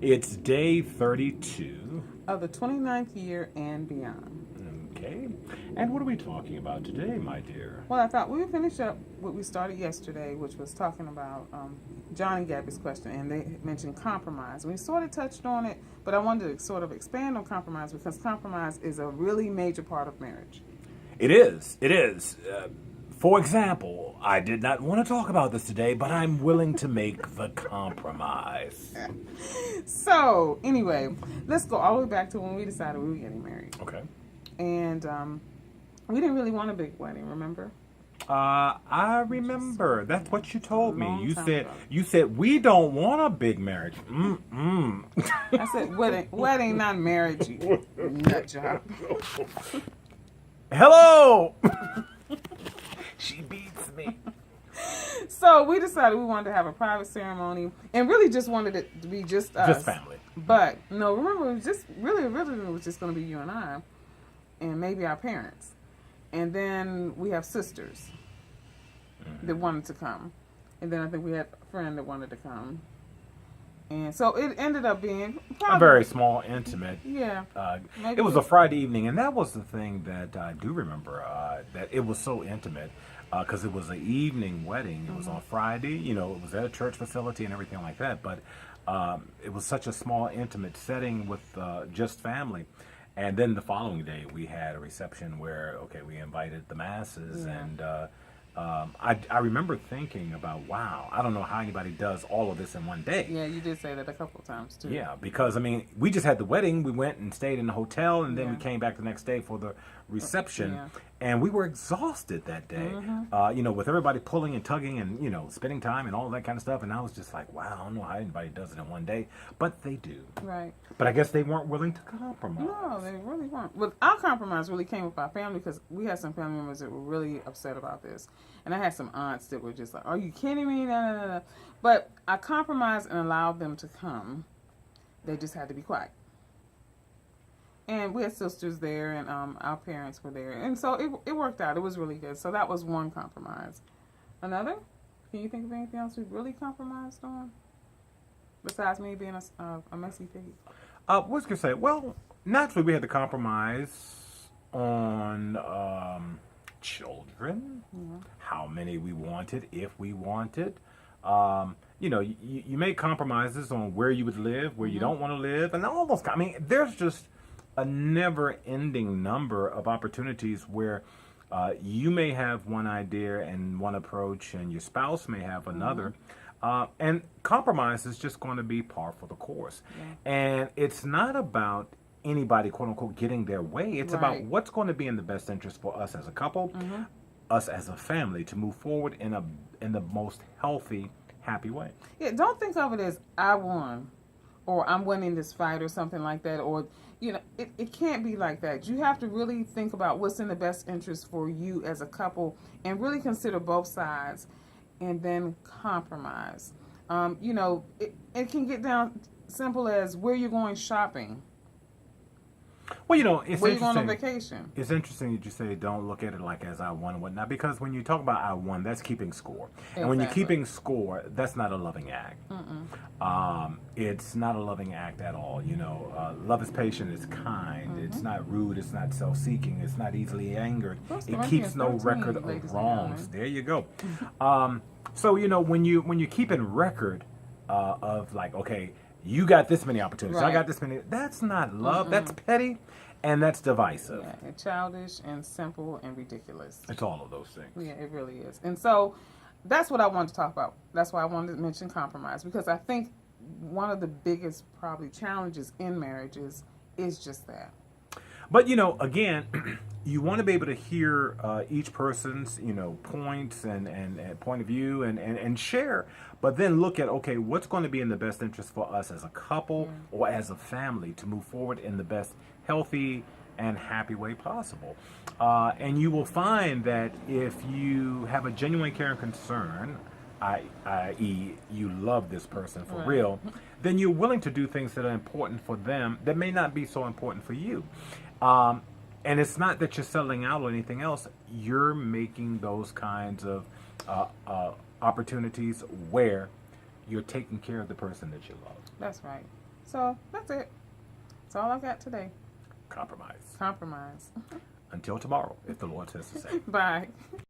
It's day 32. Of the 29th year and beyond. Okay. And what are we talking about today, my dear? Well, I thought we would finish up what we started yesterday, which was talking about John and Gabby's question, and they mentioned compromise. We sort of touched on it, but I wanted to sort of expand on compromise because compromise is a really major part of marriage. It is. It is. For example, I did not want to talk about this today, but I'm willing to make the compromise. So, anyway, let's go all the way back to when we decided we were getting married. Okay. And we didn't really want a big wedding, remember? I remember. That's what you told me. Long You time said ago. you said we don't want a big marriage. I said wedding, not marriage, you nut job. Hello. She beats me. So we decided we wanted to have a private ceremony and really just wanted it to be just us. Just family. But no, remember, it was just originally it was just going to be you and I and maybe our parents. And then we have sisters that wanted to come. And then I think we had a friend that wanted to come. And so it ended up being probably, A very small, intimate. yeah. It was a Friday evening, and that was the thing that I do remember. That it was so intimate because it was an evening wedding. It was on Friday. You know, it was at a church facility and everything like that. But it was such a small, intimate setting with just family. And then the following day, we had a reception where, okay, we invited the masses. Yeah. And I remember thinking about, wow, I don't know how anybody does all of this in one day. Yeah, you did say that a couple of times too. Yeah, because, I mean, we just had the wedding. We went and stayed in the hotel, and then we Yeah. came back the next day for the reception. Yeah. And we were exhausted that day, you know, with everybody pulling and tugging and, you know, spending time and all that kind of stuff. And I was just like, wow, I don't know how anybody does it in one day. But they do. Right. But I guess they weren't willing to compromise. No, they really weren't. But our compromise really came with our family because we had some family members that were really upset about this. And I had some aunts that were just like, are you kidding me? No, no, no, no. But I compromised and allowed them to come. They just had to be quiet. And we had sisters there, and our parents were there. And so it worked out. It was really good. So that was one compromise. Another? Can you think of anything else we really compromised on? Besides me being a messy pig. What was I going to say? Well, naturally, we had to compromise on children, how many we wanted, if we wanted. You know, you make compromises on where you would live, where you don't want to live, and all those. I mean, there's just a never-ending number of opportunities where you may have one idea and one approach, and your spouse may have another. And compromise is just going to be par for the course. Yeah. And it's not about anybody, quote unquote, getting their way. It's about what's going to be in the best interest for us as a couple, us as a family, to move forward in the most healthy, happy way. Yeah, don't think of it as I won or I'm winning this fight or something like that. Or, you know, it can't be like that. You have to really think about what's in the best interest for you as a couple and really consider both sides and then compromise. You know, it can get down simple as where you're going shopping. Well, you know, it's Where you interesting. going on vacation? It's interesting that you say don't look at it like as I won and whatnot, because when you talk about I won, that's keeping score. And when you're Exactly. keeping score, that's not a loving act. It's not a loving act at all. You know, love is patient, it's kind, it's not rude, it's not self-seeking, it's not easily angered. First It Corinthians keeps no 13, record ladies of and wrongs. gentlemen. There you go. So you know, when you're keeping record of like, okay, you got this many opportunities, I Right. got this many. That's not love. That's petty, and that's divisive. Yeah, and childish and simple and ridiculous. It's all of those things. Yeah, it really is. And so that's what I wanted to talk about. That's why I wanted to mention compromise, because I think one of the biggest probably challenges in marriages is just that. But you know, again, you want to be able to hear each person's, you know, points and point of view and share, but then look at, okay, what's going to be in the best interest for us as a couple or as a family to move forward in the best healthy and happy way possible. And you will find that if you have a genuine care and concern, i.e., you love this person for real, then you're willing to do things that are important for them that may not be so important for you. And it's not that you're selling out or anything else. You're making those kinds of opportunities where you're taking care of the person that you love. That's right. So that's it. That's all I've got today. Compromise. Compromise. Until tomorrow, if the Lord says the same. Bye.